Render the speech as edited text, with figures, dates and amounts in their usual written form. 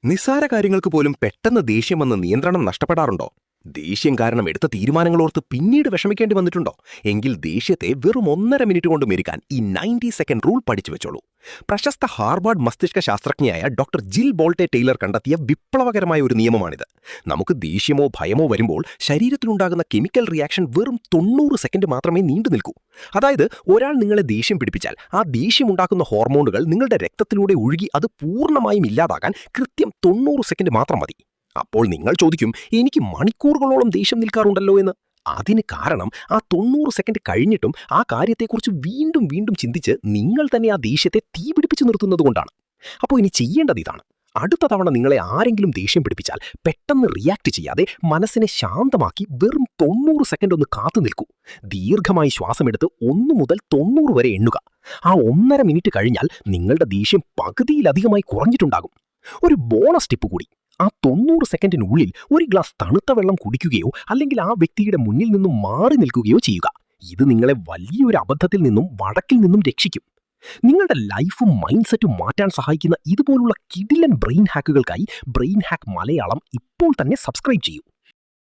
നിസ്സാര കാര്യങ്ങൾക്ക് പോലും പെട്ടെന്ന് ദേഷ്യം വന്ന് നിയന്ത്രണം നഷ്ടപ്പെടാറുണ്ടോ? ദേഷ്യം കാരണം എടുത്ത തീരുമാനങ്ങളോർത്ത് പിന്നീട് വിഷമിക്കേണ്ടി വന്നിട്ടുണ്ടോ? എങ്കിൽ ദേഷ്യത്തെ വെറും 1.5 മിനിറ്റ് കൊണ്ട് മെരുക്കാൻ ഈ 90 സെക്കൻഡ് റൂൾ പഠിച്ചു വെച്ചോളൂ. പ്രശസ്ത ഹാർവാർഡ് മസ്തിഷ്ക ശാസ്ത്രജ്ഞയായ ഡോക്ടർ ജിൽ ബോൾട്ടെ ടെയ്ലർ കണ്ടെത്തിയ വിപ്ലവകരമായ ഒരു നിയമമാണിത്. നമുക്ക് ദേഷ്യമോ ഭയമോ വരുമ്പോൾ ശരീരത്തിലുണ്ടാകുന്ന കെമിക്കൽ റിയാക്ഷൻ വെറും 90 സെക്കൻഡ് മാത്രമേ നീണ്ടു നിൽക്കൂ. അതായത് ഒരാൾ നിങ്ങളെ ദേഷ്യം പിടിപ്പിച്ചാൽ ആ ദേഷ്യമുണ്ടാക്കുന്ന ഹോർമോണുകൾ നിങ്ങളുടെ രക്തത്തിലൂടെ ഒഴുകി അത് പൂർണ്ണമായും ഇല്ലാതാകാൻ കൃത്യം 90 സെക്കൻഡ് മാത്രം മതി. അപ്പോൾ നിങ്ങൾ ചോദിക്കും, എനിക്ക് മണിക്കൂറുകളോളം ദേഷ്യം നിൽക്കാറുണ്ടല്ലോ എന്ന്. അതിന് കാരണം ആ 90 സെക്കൻഡ് കഴിഞ്ഞിട്ടും ആ കാര്യത്തെക്കുറിച്ച് വീണ്ടും വീണ്ടും ചിന്തിച്ച് നിങ്ങൾ തന്നെ ആ ദേഷ്യത്തെ തീപിടിപ്പിച്ചു നിർത്തുന്നതുകൊണ്ടാണ്. അപ്പോൾ ഇനി ചെയ്യേണ്ടത് ഇതാണ്. അടുത്ത തവണ നിങ്ങളെ ആരെങ്കിലും ദേഷ്യം പിടിപ്പിച്ചാൽ പെട്ടെന്ന് റിയാക്ട് ചെയ്യാതെ മനസ്സിനെ ശാന്തമാക്കി വെറും 90 സെക്കൻഡ് ഒന്ന് കാത്തു നിൽക്കൂ. ദീർഘമായി ശ്വാസമെടുത്ത് 1 മുതൽ 90 വരെ എണ്ണുക. ആ 1.5 മിനിറ്റ് കഴിഞ്ഞാൽ നിങ്ങളുടെ ദേഷ്യം പകുതിയിലധികമായി കുറഞ്ഞിട്ടുണ്ടാകും. ഒരു ബോണസ് ടിപ്പ് കൂടി. ആ 90 സെക്കൻഡിനുള്ളിൽ ഒരു ഗ്ലാസ് തണുത്ത വെള്ളം കുടിക്കുകയോ അല്ലെങ്കിൽ ആ വ്യക്തിയുടെ മുന്നിൽ നിന്നും മാറി നിൽക്കുകയോ ചെയ്യുക. ഇത് നിങ്ങളെ വലിയൊരു അബദ്ധത്തിൽ നിന്നും വഴക്കിൽ നിന്നും രക്ഷിക്കും. നിങ്ങളുടെ ലൈഫും മൈൻഡ് സെറ്റും മാറ്റാൻ സഹായിക്കുന്ന ഇതുപോലുള്ള കിടിലൻ ബ്രെയിൻ ഹാക്കുകൾക്കായി ബ്രെയിൻ ഹാക്ക് മലയാളം ഇപ്പോൾ തന്നെ സബ്സ്ക്രൈബ് ചെയ്യൂ.